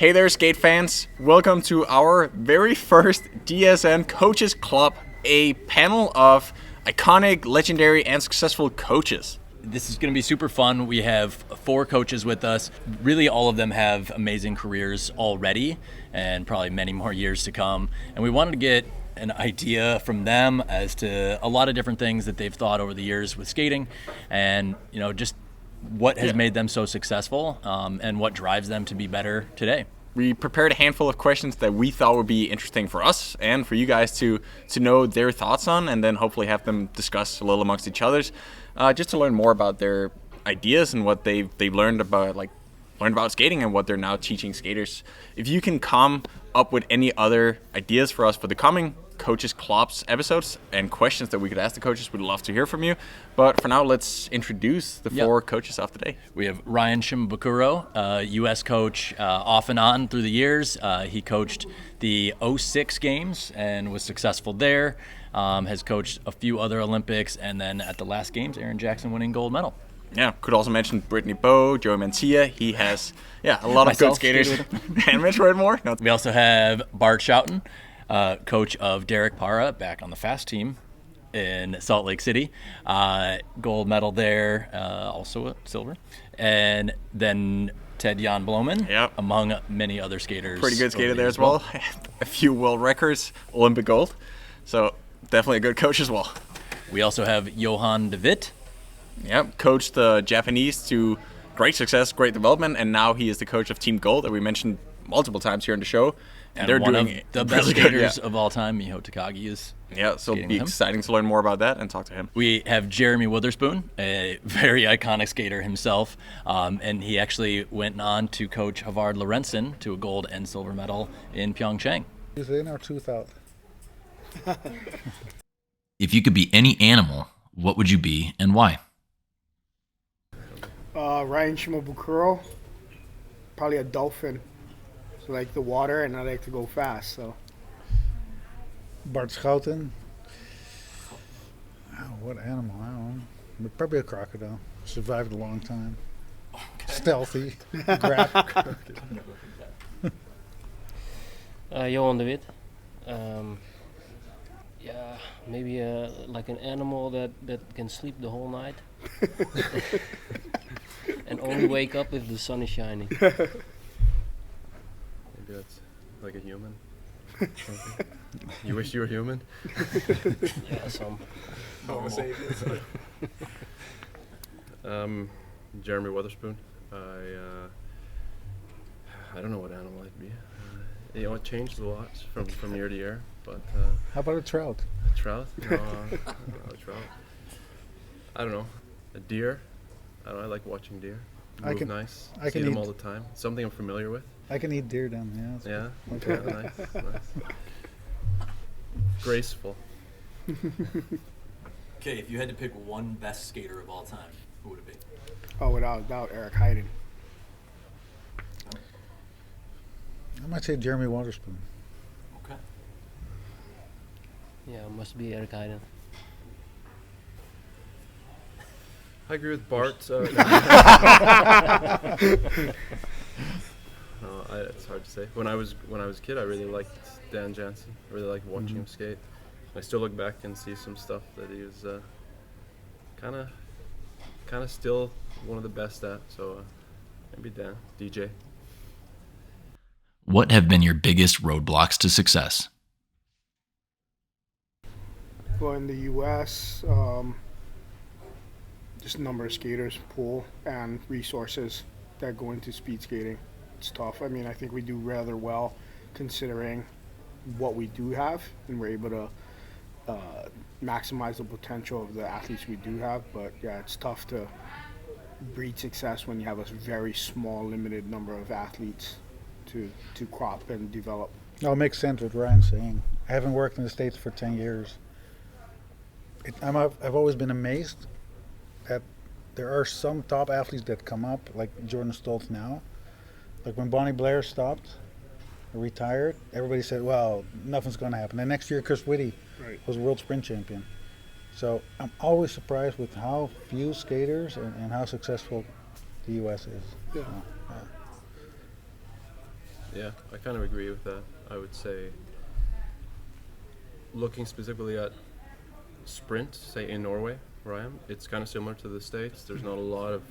Hey there, skate fans. Welcome to our very first DSN Coaches Club, a panel of iconic, legendary, and successful coaches. This is going to be super fun. We have 4 coaches with us. Really, all of them have amazing careers already and probably many more years to come. And we wanted to get an idea from them as to a lot of different things that they've thought over the years with skating and, just what has made them so successful and what drives them to be better today. We prepared a handful of questions that we thought would be interesting for us and for you guys to know their thoughts on, and then hopefully have them discuss a little amongst each other's, just to learn more about their ideas and what they've learned about skating and what they're now teaching skaters. If you can come up with any other ideas for us for the coming Coaches Clubs episodes and questions that we could ask the coaches, we'd love to hear from you. But for now, let's introduce the 4 coaches of the day. We have Ryan Shimabukuro, U.S. coach off and on through the years. He coached the 06 games and was successful there. Has coached a few other Olympics, and then at the last games, Aaron Jackson winning gold medal. Yeah, could also mention Brittany Bowe, Joey Mencia. He has, a lot of good skaters. And Mitch more. No. We also have Bart Schouten, coach of Derek Parra, back on the fast team in Salt Lake City. Gold medal there, also a silver. And then Ted Jan Blomen, among many other skaters. Pretty good skater there as well. A few world records, Olympic gold. So definitely a good coach as well. We also have Johan de Witt. Yep, coached the Japanese to great success, great development, and now he is the coach of Team Gold that we mentioned multiple times here on the show. And they're one doing of the best really skaters of all time, Miho Takagi, is. Yeah, so it'll be exciting to learn more about that and talk to him. We have Jeremy Wotherspoon, a very iconic skater himself, and he actually went on to coach Havard Lorentzen to a gold and silver medal in Pyeongchang. He's in our tooth out. If you could be any animal, what would you be and why? Ryan Shimabukuro, probably a dolphin. So I like the water and I like to go fast. So Bart Schouten. Oh, what animal? I don't know. But probably a crocodile. Survived a long time. Okay. Stealthy. Johan de Witt. Maybe like an animal that can sleep the whole night and only wake up if the sun is shining. Maybe that's like a human. You wish you were human? Yeah, some. Jeremy Wotherspoon. I don't know what animal I'd be. It changes a lot from year to year. But how about a trout? A trout? No, a trout. I don't know. A deer. I don't know. I like watching deer. Move nice. I see them all the time. Something I'm familiar with. I can eat deer then. Yeah. Okay. Nice. Graceful. Okay, if you had to pick one best skater of all time, who would it be? Oh, without a doubt, Eric Heiden. I might say Jeremy Wotherspoon. Okay. Yeah, must be Eric Heiden. I agree with Bart. It's hard to say. When I was a kid, I really liked Dan Jansen. I really liked watching him skate. I still look back and see some stuff that he was kind of still one of the best at. So maybe Dan, DJ. What have been your biggest roadblocks to success? Well, in the U.S., just number of skaters, pool, and resources that go into speed skating. It's tough. I mean, I think we do rather well considering what we do have, and we're able to maximize the potential of the athletes we do have. But yeah, it's tough to breed success when you have a very small, limited number of athletes to crop and develop. No, it makes sense what Ryan's saying. I haven't worked in the States for 10 years. I've always been amazed that there are some top athletes that come up, like Jordan Stoltz now. Like when Bonnie Blair stopped, retired, everybody said, well, nothing's going to happen. The next year, Chris Whitty was world sprint champion. So I'm always surprised with how few skaters and how successful the U.S. is. Yeah. Yeah, I kind of agree with that. I would say, looking specifically at sprint, say in Norway, where I am, it's kind of similar to the States. There's not a lot of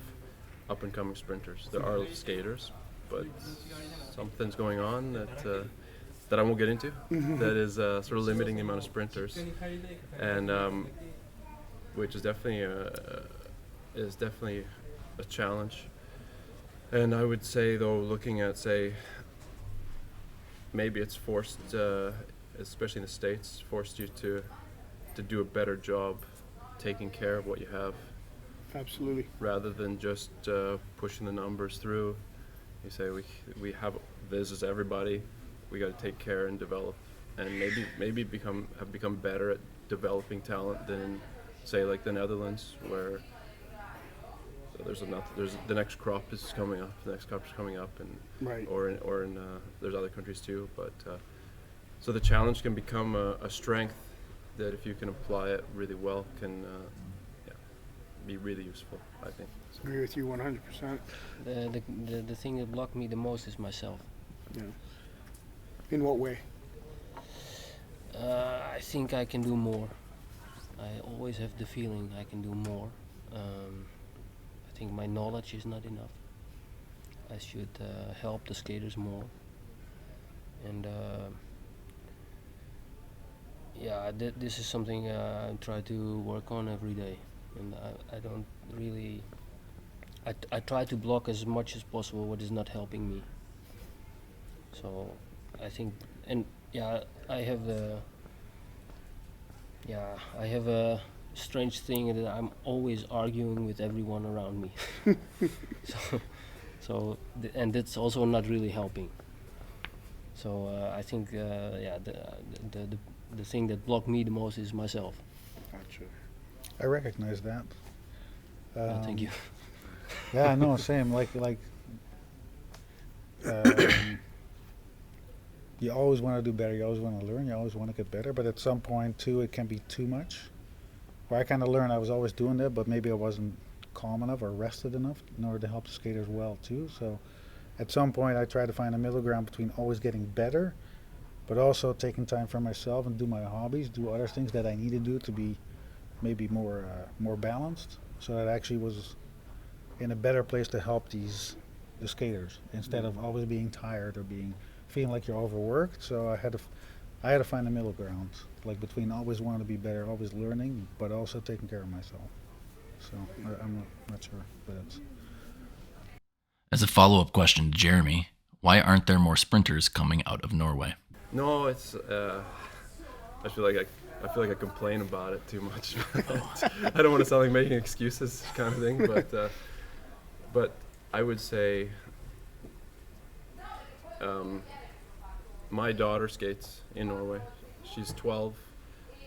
up-and-coming sprinters. There are skaters, but something's going on that I won't get into that is sort of limiting the amount of sprinters, and which is definitely a challenge. And I would say, though, looking at, say, maybe it's forced, especially in the States, forced you to do a better job taking care of what you have, Absolutely. rather than just pushing the numbers through. You say we have this as everybody. We got to take care and develop, and maybe have become better at developing talent than, say, like the Netherlands, where there's the next crop is coming up. The next crop is coming up, and Right. or in there's other countries too. But so the challenge can become a strength that, if you can apply it really well, can be really useful, I think. So. Agree with you 100%. The thing that blocked me the most is myself. Yeah. In what way? I think I can do more. I always have the feeling I can do more. I think my knowledge is not enough. I should help the skaters more. And this is something I try to work on every day. And I don't really. I try to block as much as possible what is not helping me. So I think, and I have a strange thing that I'm always arguing with everyone around me. And that's also not really helping. So I think the thing that blocked me the most is myself. Gotcha. I recognize that. Thank you. Yeah, I know, same. Like you always want to do better. You always want to learn. You always want to get better. But at some point, too, it can be too much. Where I kind of learned I was always doing that, but maybe I wasn't calm enough or rested enough in order to help the skaters well, too. So at some point, I try to find a middle ground between always getting better, but also taking time for myself and do my hobbies, do other things that I need to do to be maybe more balanced, so that I actually was in a better place to help the skaters instead of always being tired or feeling like you're overworked. So I had to find a middle ground, like between always wanting to be better, always learning, but also taking care of myself. So I'm not sure, but it's. As a follow-up question to Jeremy, why aren't there more sprinters coming out of Norway? No, it's. I feel like I complain about it too much. I don't want to sound like making excuses, kind of thing. But I would say, my daughter skates in Norway. She's 12.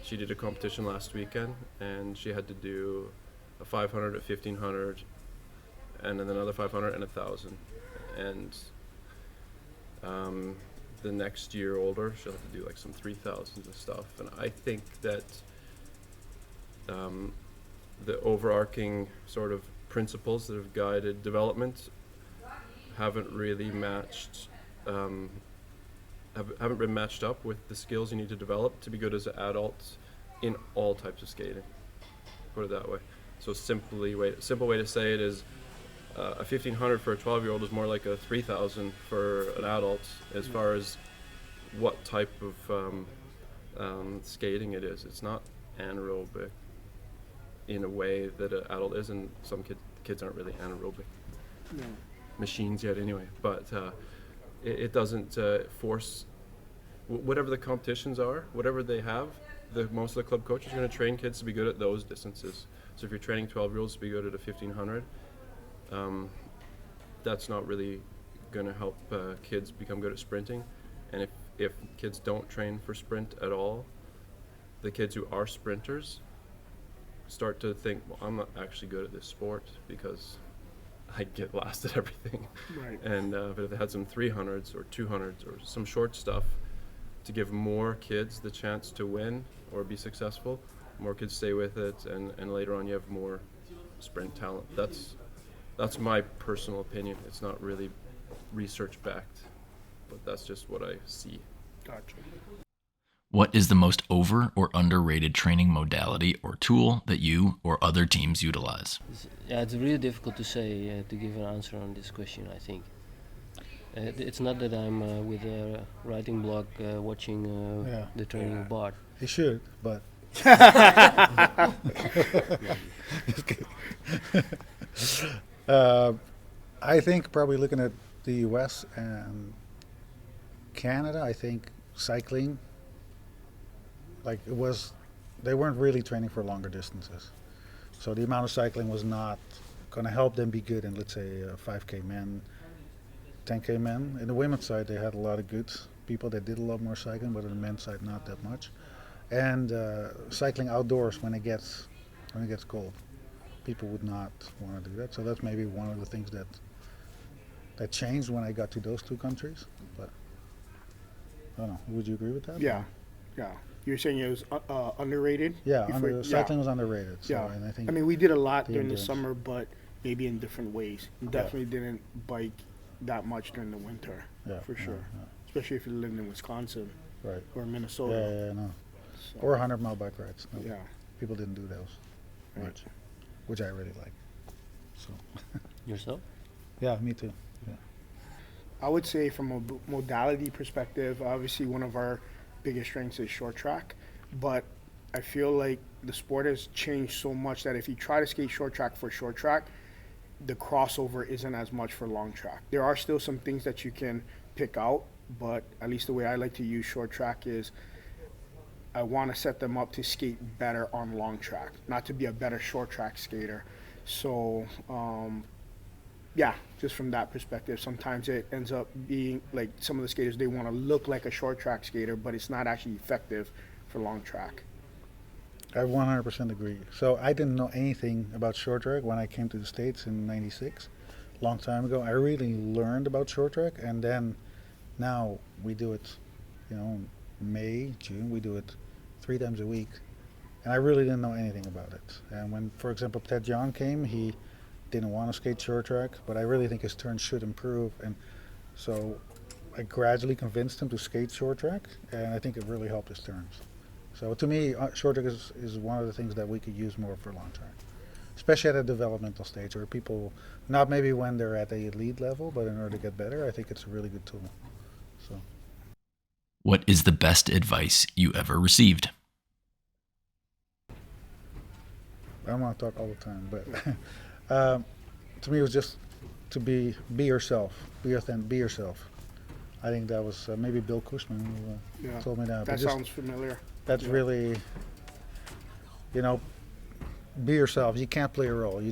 She did a competition last weekend, and she had to do a 500, a 1500, and then another 500 and 1,000. And the next year older, she'll have to do like some 3,000s and stuff. And I think that the overarching sort of principles that have guided development haven't really matched, haven't been matched up with the skills you need to develop to be good as an adult in all types of skating. Put it that way. So simple way to say it is, a 1,500 for a 12-year-old is more like a 3,000 for an adult, as far as what type of skating it is. It's not anaerobic in a way that an adult is, and some kids aren't really anaerobic machines yet anyway. But it doesn't force whatever the competitions are, whatever they have. Most of the club coaches are going to train kids to be good at those distances. So if you're training 12-year-olds to be good at a 1,500, that's not really going to help kids become good at sprinting. And if kids don't train for sprint at all, the kids who are sprinters start to think, well, I'm not actually good at this sport because I get last at everything. Right. And but if they had some 300s or 200s or some short stuff to give more kids the chance to win or be successful, more kids stay with it, and later on you have more sprint talent. That's my personal opinion. It's not really research backed, but that's just what I see. Gotcha. What is the most over or underrated training modality or tool that you or other teams utilize? It's really difficult to say, to give an answer on this question, I think. It's not that I'm with a writing block watching the training of Bart. He should, but I think probably looking at the U.S. and Canada, I think cycling, like they weren't really training for longer distances. So the amount of cycling was not going to help them be good in, let's say, 5K men, 10K men. In the women's side, they had a lot of good people that did a lot more cycling, but on the men's side, not that much. And cycling outdoors when it gets cold, people would not want to do that. So that's maybe one of the things that changed when I got to those two countries. But I don't know. Would you agree with that? Yeah. You're saying it was underrated? Yeah, cycling was underrated. So, Yeah. and I think we did a lot the during the endurance. summer, but maybe in different ways. We definitely didn't bike that much during the winter, for sure. Yeah. Especially if you lived in Wisconsin Right. or Minnesota. Yeah, no. So, Or 100-mile bike rides. No, yeah. people didn't do those Right. much, which I really like. So Yourself? yeah, me too. I would say from a modality perspective, obviously one of our biggest strengths is short track, but I feel like the sport has changed so much that if you try to skate short track for short track, the crossover isn't as much for long track. There are still some things that you can pick out, but at least the way I like to use short track is I want to set them up to skate better on long track, not to be a better short track skater. So, yeah, just from that perspective, sometimes it ends up being like some of the skaters, they want to look like a short track skater, but it's not actually effective for long track. I 100% agree. So I didn't know anything about short track when I came to the States in '96, long time ago. I really learned about short track, and then now we do it, May, June, we do it 3 times a week. And I really didn't know anything about it. And when, for example, Ted John came, he didn't want to skate short track, but I really think his turn should improve. And so I gradually convinced him to skate short track, and I think it really helped his turns. So to me, short track is one of the things that we could use more for long track, especially at a developmental stage where people, not maybe when they're at the elite level, but in order to get better, I think it's a really good tool. So, What is the best advice you ever received? I don't want to talk all the time, but to me it was just to be yourself, be authentic, be yourself. I think that was maybe Bill Cushman who told me that. That sounds familiar. That's really, be yourself. You can't play a role. You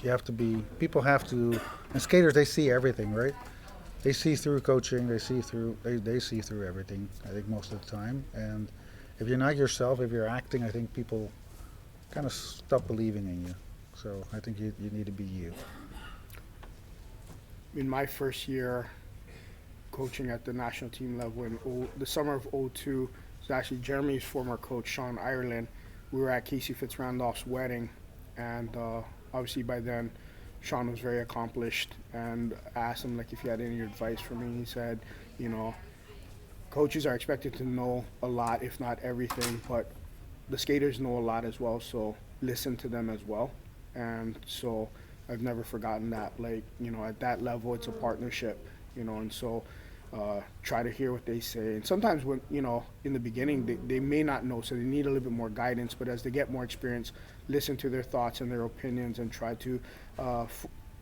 have to be, people have to, and skaters, they see everything, right? They see through coaching, they see through everything, I think most of the time. And if you're not yourself, if you're acting, I think people kind of stop believing in you. So I think you need to be you. In my first year coaching at the national team level in the summer of '02, it's actually Jeremy's former coach, Sean Ireland. We were at Casey Fitzrandolph's wedding, and obviously by then Sean was very accomplished, and I asked him if he had any advice for me. He said, coaches are expected to know a lot, if not everything, but the skaters know a lot as well, so listen to them as well. And so I've never forgotten that. At that level, it's a partnership, and so try to hear what they say. And sometimes when, in the beginning, they may not know, so they need a little bit more guidance, but as they get more experience, listen to their thoughts and their opinions and try to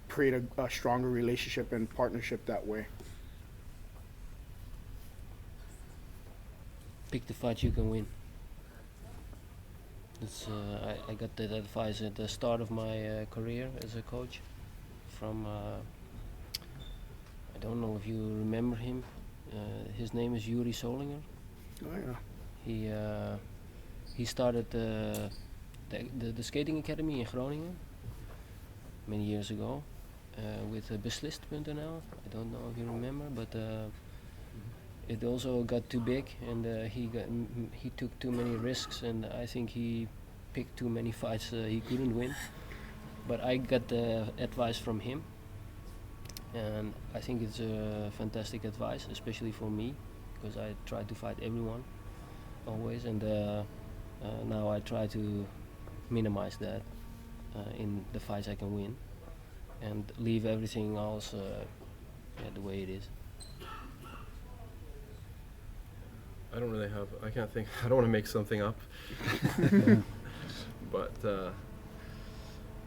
create a stronger relationship and partnership that way. Pick the fight you can win. It's, I got that advice at the start of my career as a coach from, I don't know if you remember him. His name is Yuri Solinger. Oh yeah. He started the skating academy in Groningen many years ago with Beslist.nl. I don't know if you remember, but it also got too big, and he took too many risks, and I think he picked too many fights he couldn't win. But I got the advice from him, and I think it's a fantastic advice, especially for me, because I try to fight everyone always, and now I try to minimize that in the fights I can win, and leave everything else the way it is. I don't really have. I can't think. I don't want to make something up. But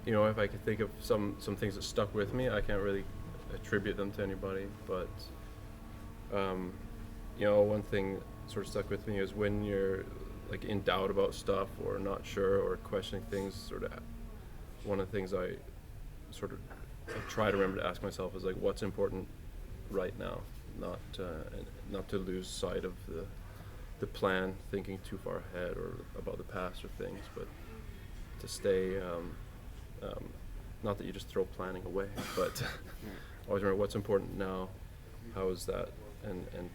you know, if I could think of some things that stuck with me, I can't really attribute them to anybody. But you know, one thing sort of stuck with me is when you're like in doubt about stuff or not sure or questioning things. Sort of one of the things I sort of try to remember to ask myself is like, what's important right now, not to lose sight of the plan, thinking too far ahead or about the past or things, but to stay, not that you just throw planning away, but always remember what's important now, how is that, and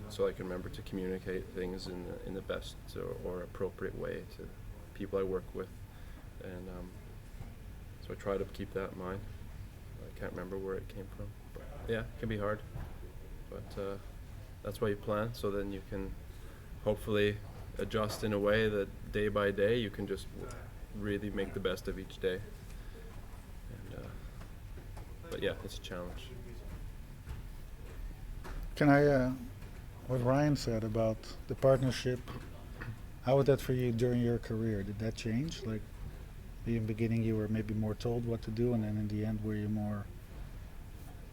so I can remember to communicate things in the best or appropriate way to people I work with, and so I try to keep that in mind. I can't remember where it came from, but yeah, it can be hard, but that's why you plan, so then you can hopefully adjust in a way that day by day you can just really make the best of each day. And but yeah, it's a challenge. Can I, what Ryan said about the partnership, how was that for you during your career? Did that change? Like, in the beginning you were maybe more told what to do, and then in the end were you more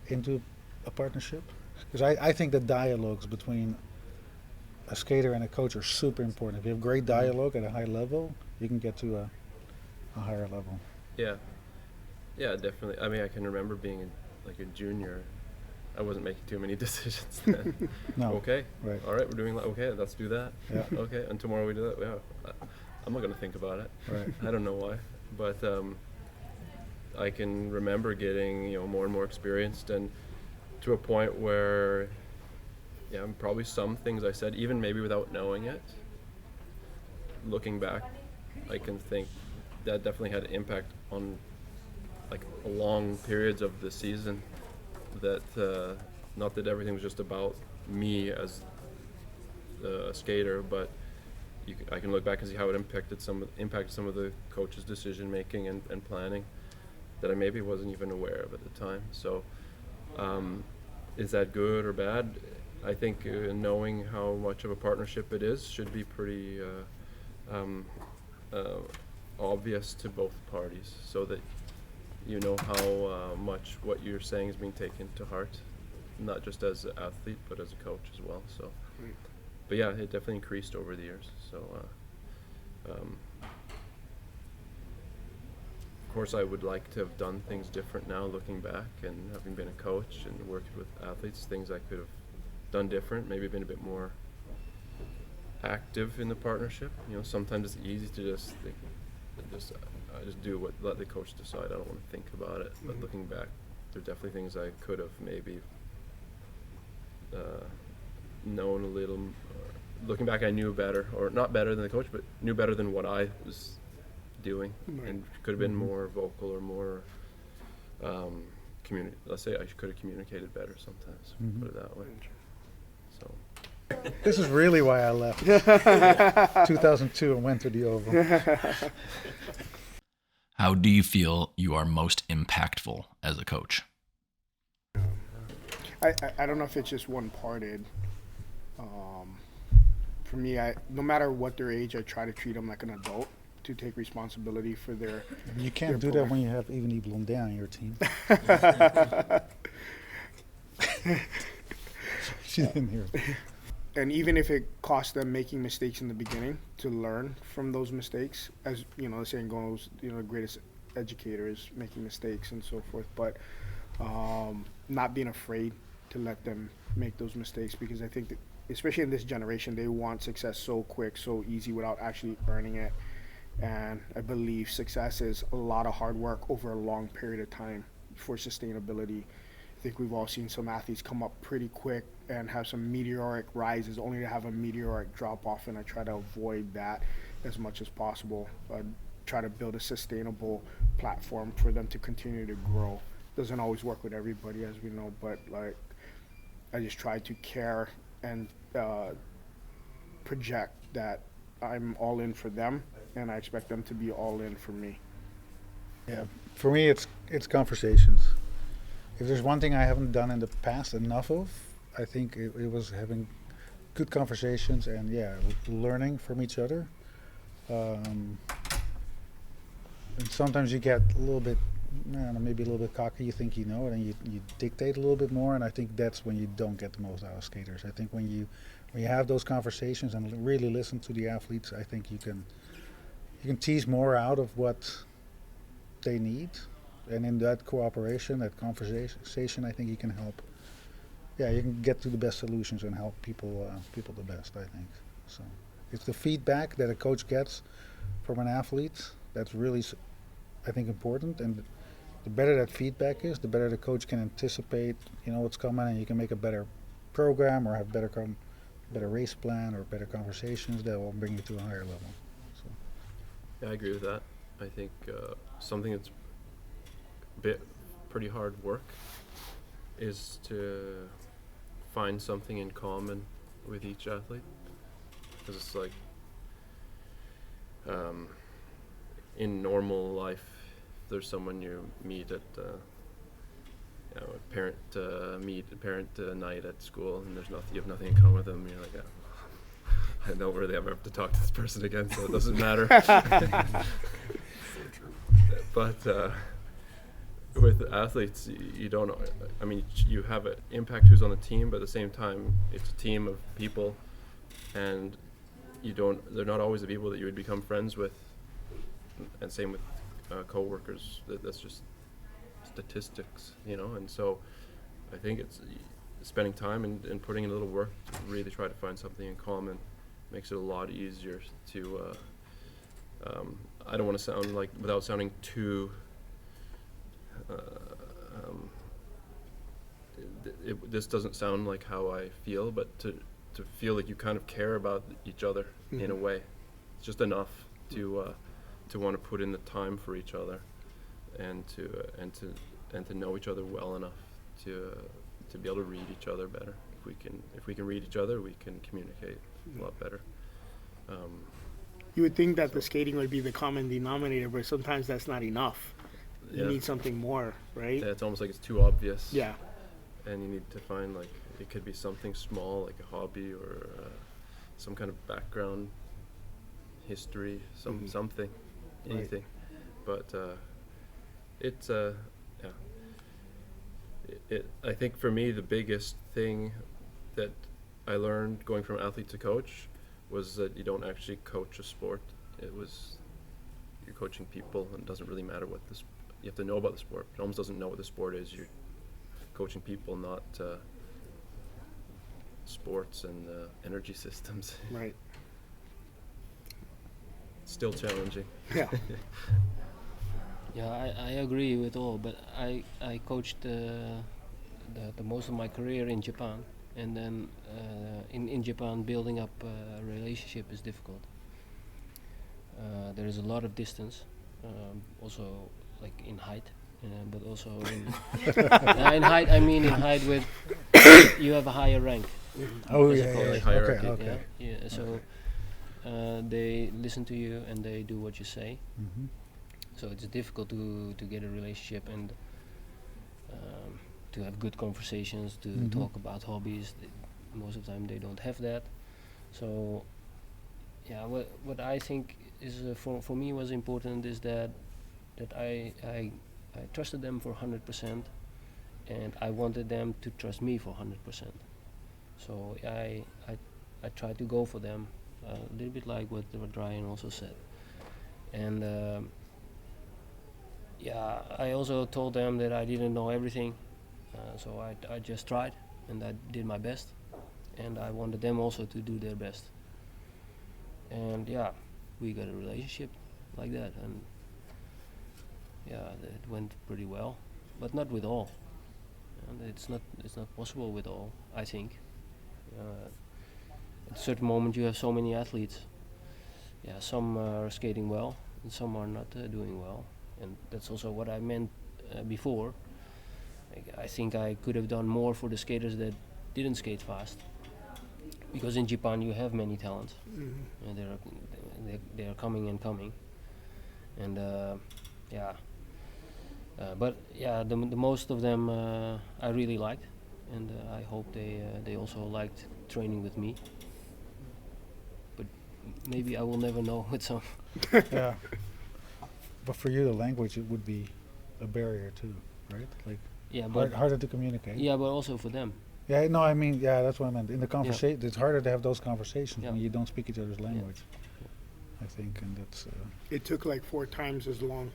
into a partnership? Because I think the dialogues between a skater and a coach are super important. If you have great dialogue at a high level, you can get to a higher level. Yeah, definitely. I mean, I can remember being like a junior. I wasn't making too many decisions then. No. Okay. Right. All right, we're doing that. Okay, let's do that. Yeah. Okay, and tomorrow we do that. Yeah. I'm not gonna think about it. Right. I don't know why, but I can remember getting more and more experienced, and to a point where probably some things I said, even maybe without knowing it, looking back, I can think that definitely had an impact on like long periods of the season. That not that everything was just about me as a skater, but I can look back and see how it impacted some of the coaches' decision making and planning that I maybe wasn't even aware of at the time. So is that good or bad? I think knowing how much of a partnership it is should be pretty obvious to both parties, so that you know how much what you're saying is being taken to heart, not just as an athlete but as a coach as well. So, but yeah, it definitely increased over the years. So, of course, I would like to have done things different now, looking back and having been a coach and worked with athletes. Things I could have done different, maybe been a bit more active in the partnership. Sometimes it's easy to just think, I just do let the coach decide. I don't want to think about it. But looking back, there are definitely things I could have maybe known a little. Looking back, I knew better, or not better than the coach, but knew better than what I was doing, and could have been more vocal or more let's say I could have communicated better sometimes. Put it that way. So. This is really why I left 2002 and went to the Oval. How do you feel you are most impactful as a coach? I don't know if it's just one-parted. For me, no matter what their age, I try to treat them like an adult, to take responsibility for their. You can't do that when you have Evanie Blondin on your team. She didn't hear it. And even if it costs them making mistakes in the beginning, to learn from those mistakes, as the saying goes, the greatest educator is making mistakes and so forth. But not being afraid to let them make those mistakes, because I think that, especially in this generation, they want success so quick, so easy, without actually earning it. And I believe success is a lot of hard work over a long period of time for sustainability. I think we've all seen some athletes come up pretty quick and have some meteoric rises, only to have a meteoric drop off, and I try to avoid that as much as possible. Try to build a sustainable platform for them to continue to grow Doesn't always work with everybody, as we know, but like I just try to care and project that I'm all in for them, and I expect them to be all in for me. Yeah, for me, it's conversations. If there's one thing I haven't done in the past enough of, I think it was having good conversations and learning from each other. And sometimes you get a little bit, maybe a little bit cocky. You think you know it, and you dictate a little bit more. And I think that's when you don't get the most out of skaters. I think when you have those conversations and really listen to the athletes, I think you can tease more out of what they need, and in that cooperation, that conversation, I think you can help. Yeah, you can get to the best solutions and help people the best, I think. So it's the feedback that a coach gets from an athlete that's really, I think, important. And the better that feedback is, the better the coach can anticipate, what's coming, and you can make a better program or have better race plan or better conversations that will bring you to a higher level. So. Yeah, I agree with that. I think something that's pretty hard work is to find something in common with each athlete, because it's like in normal life, if there's someone you meet at a parent night at school, and you have nothing in common with them, you're like, I don't really ever have to talk to this person again, so it doesn't matter. But with athletes, you don't. I mean, you have an impact who's on the team, but at the same time, it's a team of people, and they're not always the people that you would become friends with. And same with coworkers. That's just statistics, And so, I think it's spending time and putting in a little work to really try to find something in common makes it a lot easier to. I don't want to sound like, without sounding too. This doesn't sound like how I feel, but to feel like you kind of care about each other in a way, it's just enough to want to put in the time for each other, and to know each other well enough to be able to read each other better. If we can read each other, we can communicate a lot better. You would think that the skating would be the common denominator, but sometimes that's not enough. You need something more, right? Yeah, it's almost like it's too obvious. Yeah. And you need to find, like, it could be something small, like a hobby or some kind of background, history, something, anything. Right. But it's I think for me, the biggest thing that I learned going from athlete to coach was that you don't actually coach a sport. You're coaching people, and it doesn't really matter what you have to know about the sport. It almost doesn't know what the sport is. You're coaching people, not sports and energy systems. Right. Still challenging. Yeah. Yeah, I agree with all, but I coached the most of my career in Japan, and then in Japan building up a relationship is difficult. There is a lot of distance, also like in height, but also in height. I mean in height with you have a higher rank. Oh as a yeah, coach. yeah. Okay. Yeah. So they listen to you and they do what you say. Mm-hmm. So it's difficult to get a relationship and to have good conversations, to talk about hobbies. Most of the time they don't have that. So yeah, what I think is for me was important is that I trusted them for 100%, and I wanted them to trust me for 100%. So I tried to go for them a little bit like what Ryan also said, and yeah, I also told them that I didn't know everything, so I just tried and I did my best, and I wanted them also to do their best. And yeah, we got a relationship like that, and yeah, it went pretty well, but not with all. And it's not possible with all, I think. At a certain moment you have so many athletes. Yeah, some are skating well and some are not doing well, and that's also what I meant before. I think I could have done more for the skaters that didn't skate fast, because in Japan you have many talents, and they are coming and coming, and but yeah, the most of them I really liked, and I hope they also liked training with me. But maybe I will never know with some. Yeah. But for you, the language, it would be a barrier too, right? Like Yeah, but harder to communicate. yeah, but also for them. Yeah, no, I mean, yeah, that's what I meant. In the conversation, it's harder to have those conversations Yeah. when you don't speak each other's language. I think, and that's. It took like 4 times as long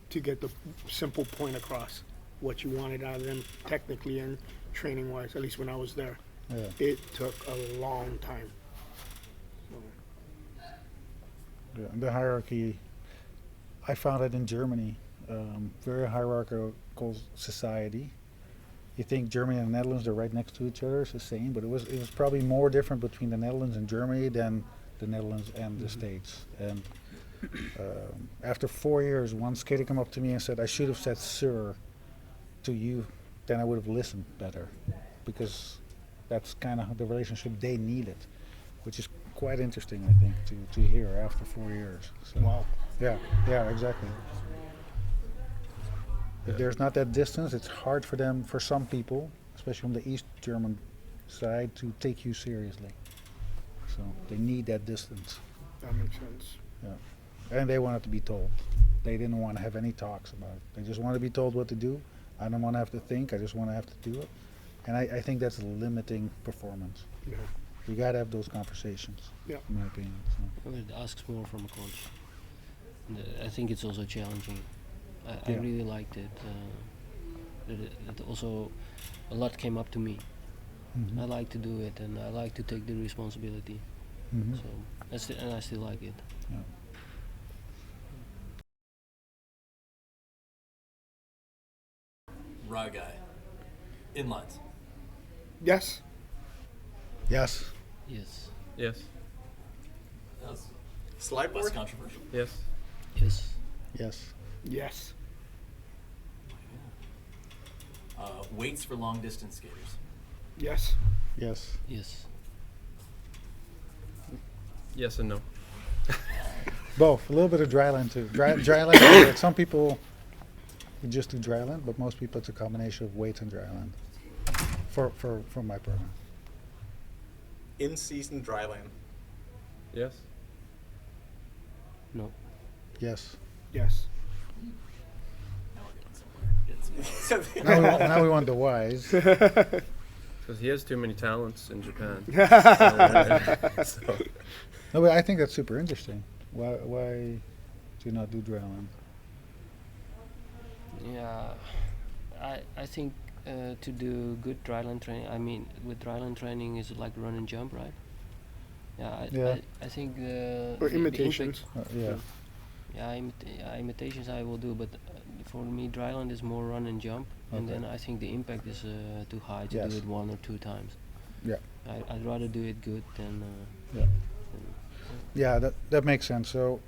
to get the simple point across, what you wanted out of them technically and training wise, at least when I was there. Yeah. It took a long time. Yeah, and the hierarchy, I found it in Germany, very hierarchical society. You think Germany and the Netherlands are right next to each other, it's the same, but it was probably more different between the Netherlands and Germany than the Netherlands and the States. And after 4 years, one skater came up to me and said, "I should have said sir to you, then I would have listened better," because that's kind of the relationship they needed, which is quite interesting, I think, to hear after 4 years. So, Wow. yeah, exactly. If there's not that distance, it's hard for them, for some people, especially from the East German side, to take you seriously. So they need that distance. That makes sense. Yeah. And they wanted to be told. They didn't want to have any talks about it. They just want to be told what to do. I don't want to have to think, I just want to have to do it. And I think that's limiting performance. Yeah. You got to have those conversations, Yeah. in my opinion. So. Well, it asks more from a coach. And, I think it's also challenging. I Yeah. really liked it. It also, a lot came up to me. Mhm. I like to do it, and I like to take the responsibility. Mhm. So, and I still like it. Yeah. Raw guy. Inlines. Yes. Yes. Yes. Yes. That's Slide less board? Yes. controversial. Yes. Yes. Yes. Weights for long distance skaters. Yes. Yes. Yes. Yes and no. Both. A little bit of dryland too. Dryland. Some people you just do dryland, but most people it's a combination of weights and dryland. For my program. In-season dryland. Yes. No. Yes. Yes. Now we're getting somewhere. Now we want the whys. Because he has too many talents in Japan. So, No, but I think that's super interesting. Why do you not do dryland? Yeah. I think to do good dryland training, I mean, with dryland training is like run and jump, right? Yeah. Yeah. I think Or the imitations. Yeah. Imitations I will do, but for me dryland is more run and jump, and Okay. then I think the impact is too high to Yes. do it 1 or 2 times. Yeah. I'd rather do it good than. Yeah, that makes sense. So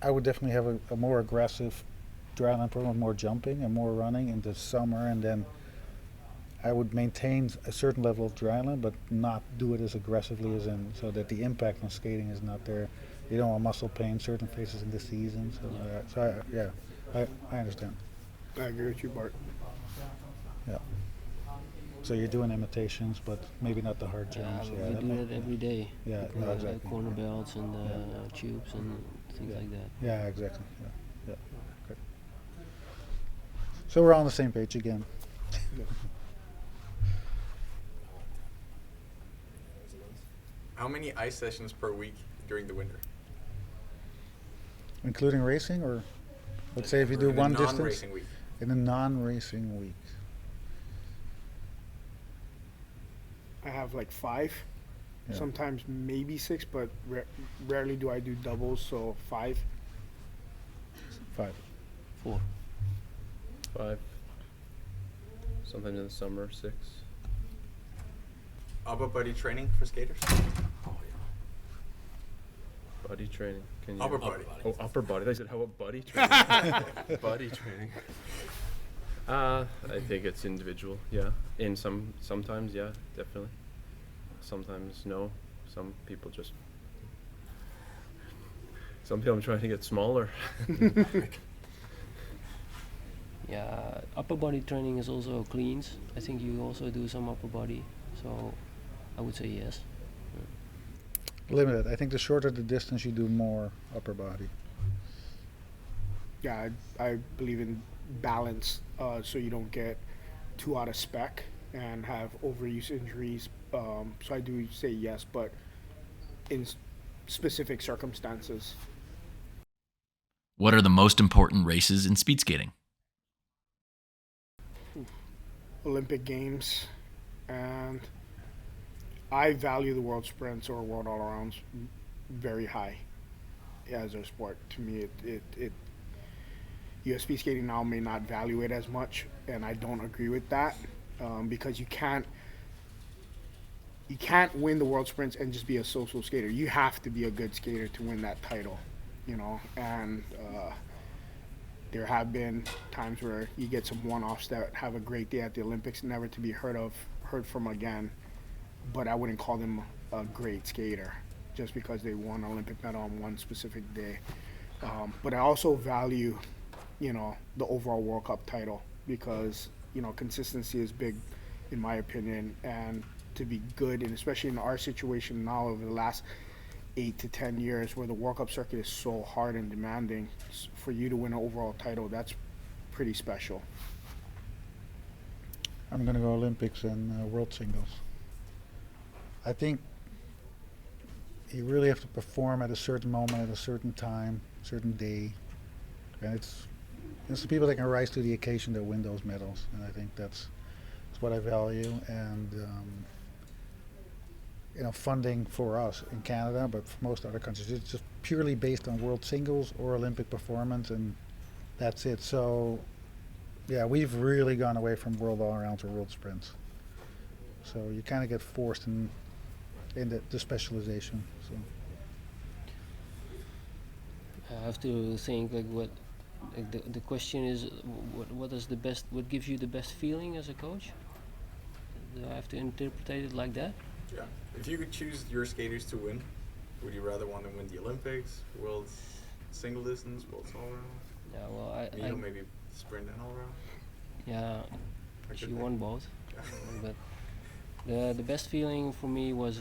I would definitely have a more aggressive dryland program, more jumping and more running in the summer, and then I would maintain a certain level of dryland, but not do it as aggressively as in, so that the impact on skating is not there. You don't want muscle pain certain phases in the season. So I understand. I agree with you, Bart. Yeah. So you're doing imitations, but maybe not the hard jumps. We do that every day. Yeah, Like, no, exactly. corner belts and tubes and things like that. Yeah, exactly. Yeah. Okay. So we're on the same page again. How many ice sessions per week during the winter? Including racing, or let's say if you do In the one distance non-racing week. in a non-racing week. I have like 5. Yeah. Sometimes maybe 6, but rarely do I do doubles, so 5. 5. 4. 5. Sometimes in the summer, 6. Upper body training for skaters? Body training. Can you? Upper body. Oh, upper body. They said how about buddy training? Buddy training. I think it's individual. Yeah, sometimes, yeah, definitely. Sometimes no. Some people I'm trying to get smaller. Yeah, upper body training is also cleans. I think you also do some upper body, so I would say yes. Limited. I think the shorter the distance, you do more upper body. Yeah, I believe in balance, so you don't get too out of spec and have overuse injuries. So I do say yes, but in specific circumstances. What are the most important races in speed skating? Olympic Games, and I value the world sprints or world all-arounds very high as a sport. To me, it US speed skating now may not value it as much, and I don't agree with that, because you can't win the world sprints and just be a social skater. You have to be a good skater to win that title, and there have been times where you get some one-offs that have a great day at the Olympics, never to be heard from again, but I wouldn't call them a great skater just because they won an Olympic medal on one specific day. But I also value, the overall World Cup title, because, consistency is big in my opinion, and to be good, and especially in our situation now over the last 8 to 10 years where the World Cup circuit is so hard and demanding, for you to win an overall title, that's pretty special. I'm going to go Olympics and world singles. I think you really have to perform at a certain moment, at a certain time, certain day, and it's the people that can rise to the occasion that win those medals, and I think that's what I value. And funding for us in Canada, but for most other countries, it's just purely based on world singles or Olympic performance, and that's it. So, yeah, we've really gone away from world all-arounds or world sprints. So you kind of get forced in the specialization. So I have to think the question is, what gives you the best feeling as a coach? Do I have to interpret it like that? Yeah. If you could choose your skaters to win, would you rather want them win the Olympics, world single distance, world all around? Yeah, well, I maybe sprint and all around. yeah, she won both, but the best feeling for me was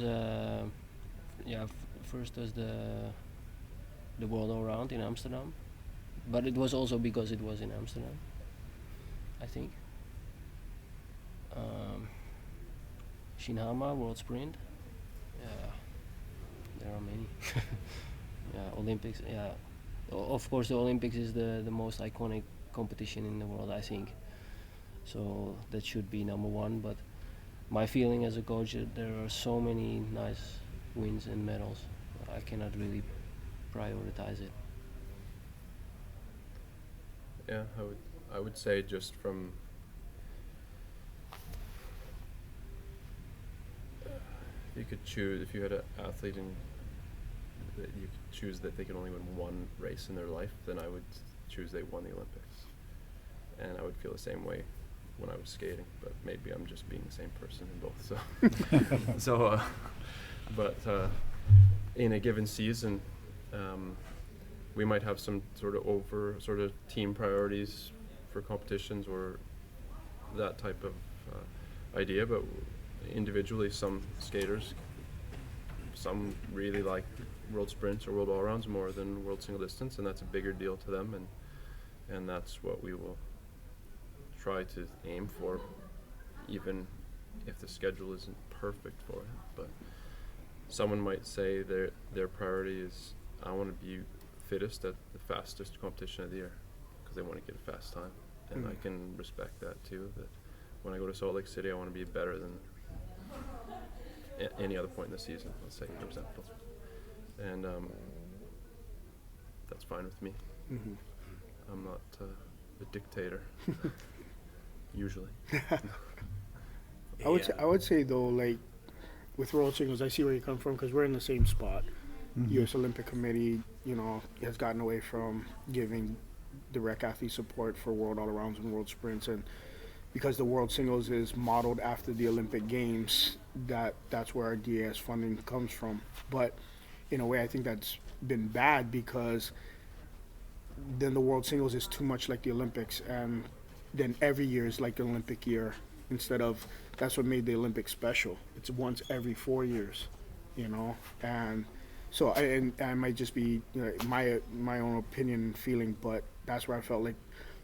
first was the world all around in Amsterdam, but it was also because it was in Amsterdam, I think. Shinhama world sprint. Yeah, there are many. Yeah, Olympics. Yeah, of course the Olympics is the most iconic competition in the world, I think. So that should be number one. But my feeling as a coach, there are so many nice wins and medals. I cannot really prioritize it. Yeah, I would say just from you could choose, if you had an athlete and that you could choose that they can only win one race in their life, then I would choose they won the Olympics. And I would feel the same way when I was skating, but maybe I'm just being the same person in both. So, but in a given season, we might have some sort of team priorities for competitions or that type of idea, but individually some skaters, some really like world sprints or world all-arounds more than world single distance, and that's a bigger deal to them, and that's what we will try to aim for, even if the schedule isn't perfect for it. But someone might say their priority is, I want to be fittest at the fastest competition of the year because they want to get a fast time, and I can respect that too, that when I go to Salt Lake City I want to be better than any other point in the season, let's say, for example, and that's fine with me. I'm not a dictator usually. I would say though, like with world singles, I see where you come from because we're in the same spot. U.S. Olympic Committee, has gotten away from giving direct athlete support for World All-Arounds and World Sprints, and because the World Singles is modeled after the Olympic Games, that's where our DAS funding comes from. But in a way, I think that's been bad, because then the World Singles is too much like the Olympics, and then every year is like an Olympic year, instead of, that's what made the Olympics special. It's once every 4 years, and so I might just be my own opinion and feeling, but that's where I felt like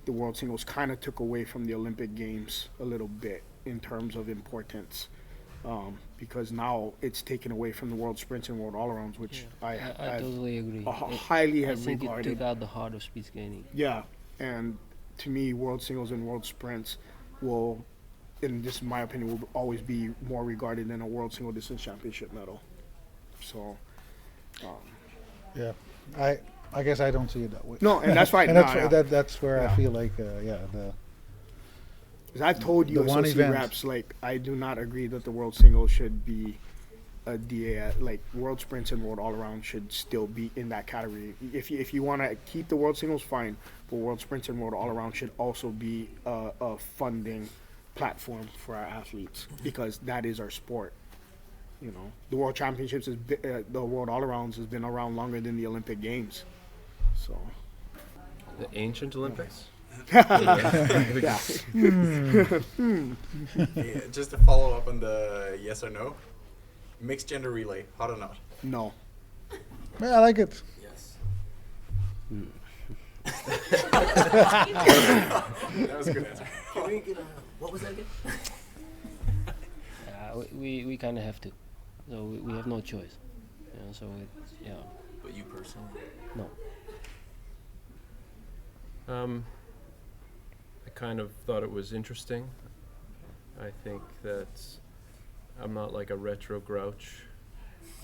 the World Singles kind of took away from the Olympic Games a little bit in terms of importance, because now it's taken away from the World Sprints and World All-Arounds, which I totally agree. highly I have think regarded. it took out the heart of speed skating. Yeah, and to me, World Singles and World Sprints will, in this is my opinion, will always be more regarded than a World Single Distance Championship medal. So, Yeah, I guess I don't see it that way. no, and that's fine. And No, that's yeah. that's where Yeah. I feel like Because I've told the one USOC event. reps, like, I do not agree that the World Singles should be a DA. Like, World Sprints and World All-Around should still be in that category. If you want to keep the World Singles, fine. But World Sprints and World All-Around should also be a funding platform for our athletes, because that is our sport. The World Championships the World All-Arounds has been around longer than the Olympic Games. So, The ancient Olympics. yeah. Yeah, just to follow up on the yes or no, mixed gender relay, hot or not? No. yeah, I like it. Yes. That was a good answer. What was that again? We kind of have to, so we have no choice. So But you personally? no. I kind of thought it was interesting. I think that I'm not like a retro grouch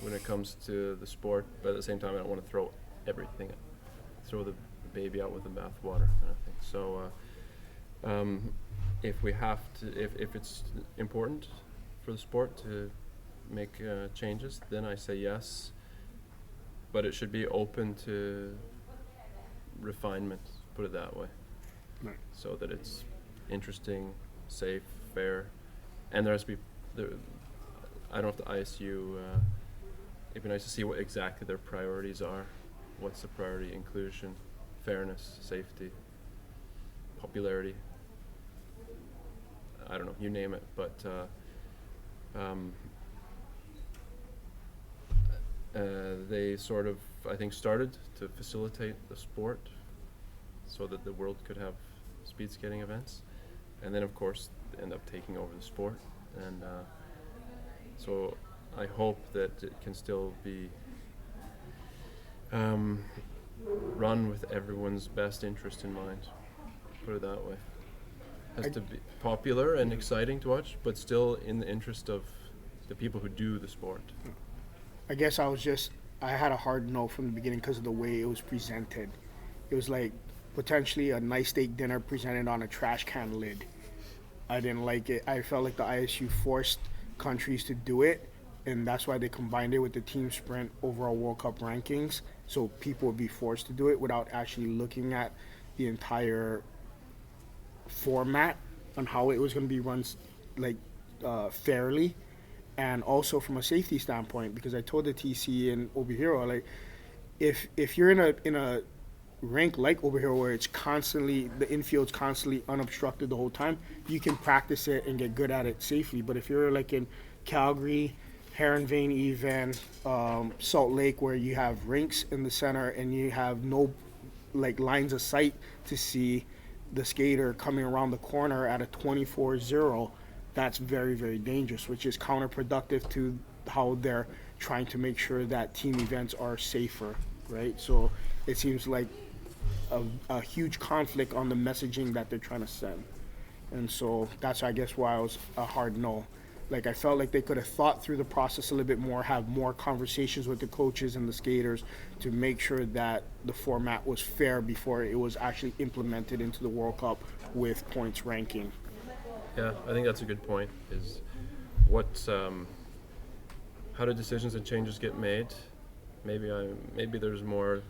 when it comes to the sport, but at the same time, I don't want to throw the baby out with the bathwater kind of thing. So, if we have to, if it's important for the sport to make changes, then I say yes. But it should be open to refinement, put it that way. Right. So that it's interesting, safe, fair, and there has to be. I don't know if the ISU. It'd be nice to see what exactly their priorities are. What's the priority? Inclusion, fairness, safety, popularity. I don't know. You name it, but. They sort of, I think, started to facilitate the sport so that the world could have speed skating events, and then of course end up taking over the sport, and so I hope that it can still be run with everyone's best interest in mind, put it that way. Has to be popular and exciting to watch, but still in the interest of the people who do the sport. I guess I had a hard no from the beginning because of the way it was presented. It was like potentially a nice steak dinner presented on a trash can lid. I didn't like it. I felt like the ISU forced countries to do it, and that's why they combined it with the team sprint overall World Cup rankings, so people would be forced to do it without actually looking at the entire format on how it was going to be run, like, fairly. And also from a safety standpoint, because I told the TC in Obihiro, like, if you're in a rink like Obihiro where it's constantly, the infield's constantly unobstructed the whole time, you can practice it and get good at it safely. But if you're like in Calgary, Heron Vein even, Salt Lake, where you have rinks in the center and you have no like lines of sight to see the skater coming around the corner at a 24-0, that's very, very dangerous, which is counterproductive to how they're trying to make sure that team events are safer, right? So it seems like a huge conflict on the messaging that they're trying to send. And so that's, I guess, why I was a hard no. Like, I felt like they could have thought through the process a little bit more, have more conversations with the coaches and the skaters to make sure that the format was fair before it was actually implemented into the World Cup with points ranking. Yeah, I think that's a good point, is what, how do decisions and changes get made? Maybe there's more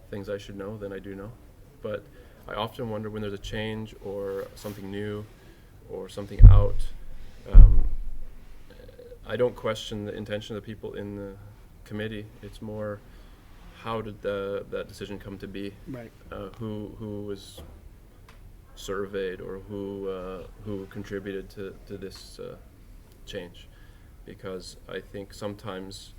things I should know than I do know. But I often wonder when there's a change or something new or something out. I don't question the intention of the people in the committee. It's more, how did that decision come to be? Right. Who was surveyed, or who contributed to this change? Because I think sometimes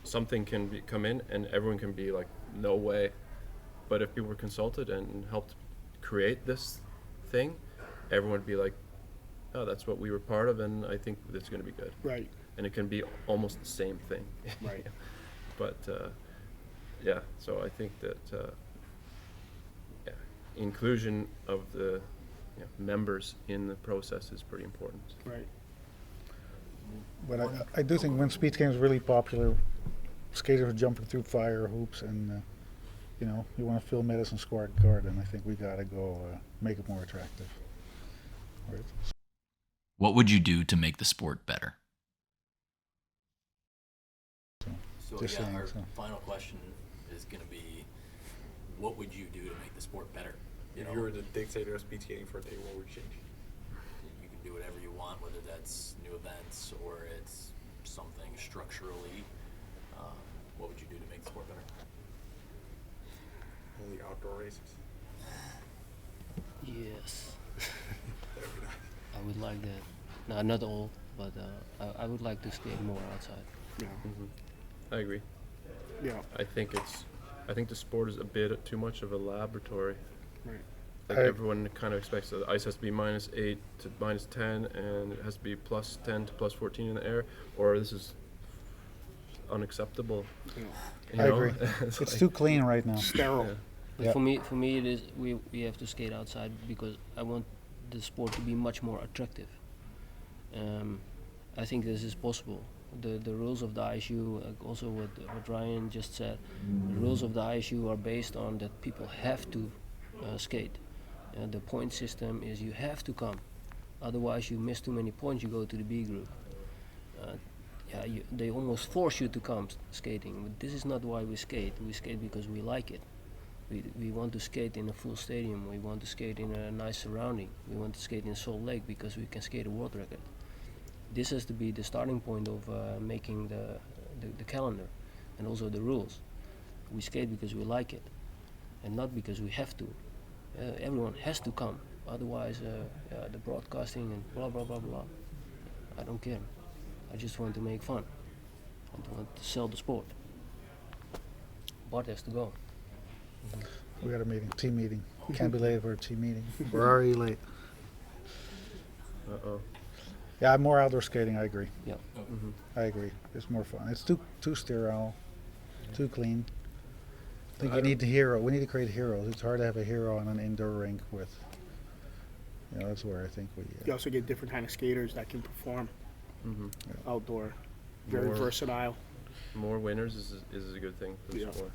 something can come in and everyone can be like, no way. But if people were consulted and helped create this thing, everyone would be like, oh, that's what we were part of, and I think it's going to be good. Right. And it can be almost the same thing. Right. But yeah, so I think that inclusion of the members in the process is pretty important. Right. But I do think when speed skating was really popular, skaters were jumping through fire hoops, and you want to fill Madison Square Garden. I think we got to go make it more attractive. Right. What would you do to make the sport better? So Just yeah, saying, our so. final question is going to be, what would you do to make the sport better? If you were the dictator of speed skating for a day, what would change? You can do whatever you want, whether that's new events or it's something structurally. What would you do to make the sport better? Only outdoor races. Yes. I would like that. No, not all, but I would like to skate more outside. Yeah. I agree. Yeah. I think the sport is a bit too much of a laboratory. Right. Like I- everyone kind of expects that the ice has to be -8 to -10, and it has to be +10 to +14 in the air, or this is unacceptable. Yeah. You I know? agree. It's too clean right now. Sterile. Yeah. But Yeah. for me, it is we have to skate outside because I want the sport to be much more attractive. I think this is possible. The rules of the ISU, also what Ryan just said, the rules of the ISU are based on that people have to skate. The point system is you have to come, otherwise you miss too many points. You go to the B group. They almost force you to come skating. But this is not why we skate. We skate because we like it. We want to skate in a full stadium. We want to skate in a nice surrounding. We want to skate in Salt Lake because we can skate a world record. This has to be the starting point of making the calendar and also the rules. We skate because we like it and not because we have to. Everyone has to come. Otherwise, the broadcasting and blah, blah, blah, blah. I don't care. I just want to make fun. I want to sell the sport. Bart has to go. We got a meeting, team meeting. Can't be late for a team meeting. We're already late. Uh-oh. Yeah, more outdoor skating. I agree. Yeah. I agree. It's more fun. It's too sterile, too clean. I think you need the hero. We need to create heroes. It's hard to have a hero on an indoor rink with. That's where I think we. You also get different kind of skaters that can perform outdoor. Very More- versatile. More winners is a good thing for the Yeah. sport.